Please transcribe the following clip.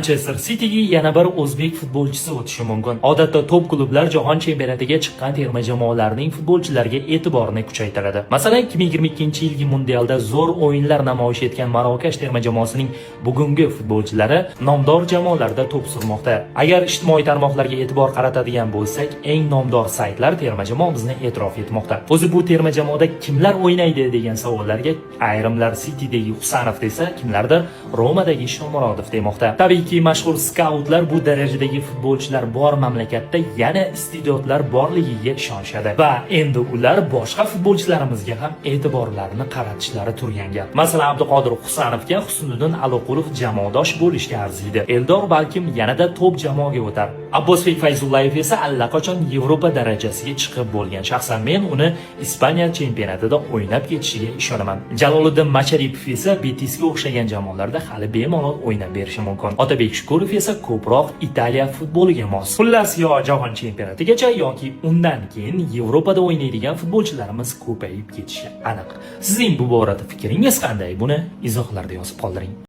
Manchester City'ga yana bir o'zbek futbolchisi o'tishi mumkin. Odatda top klublar jahon chempionatiga chiqqan terma jamoalarning futbolchilariga e'tiborini kuchaytiradi. Masalan, 2022-yilgi mundialda zo'r o'yinlar namoyish etgan Marokash terma jamoasining bugungi futbolchilari nomdor jamoalarda to'p surmoqda. Agar ijtimoiy tarmoqlarga e'tibor qaratadigan bo'lsak, eng nomdor saytlar terma jamoamizni e'tirof etmoqda. O'zi bu terma jamoada kimlar o'ynaydi degan savollarga ayrimlar City'dagi Husanov desa, kimlardir Romadagi Shomurodov demoqda. Tabiiyki, mashhur skautlar bu darajadagi futbolchilar bor mamlakatda yana iste'dodlar borligiga ishonishadi va endi ular boshqa futbolchilarimizga ham e'tiborlarini qaratishlari turgan gap. Masalan, Abduqodir Husanovga Husniddin Aloqulov jamoadosh bo'lishga arziydi. Eldor balkim yanada top jamoaga o'tar. Abbosbek Fayzullayev esa allaqachon Yevropa darajasiga chiqib bo'lgan. Shaxsan men uni Ispaniya chempionatida o'ynab ketishiga ishonaman. Jaloliddin Macharipov esa Betisga o'xshagan jamoalarda hali bemalol o'ynab berishi mumkin. Otabek Shukurov esa ko'proq Italiya futboliga mos. Xullas, yo jahon chempionatigacha yoki undan keyin Yevropada o'ynaydigan futbolchilarimiz ko'payib ketishi aniq. Sizning bu borada fikringiz qanday? Buni izohlarda yozib qoldiring.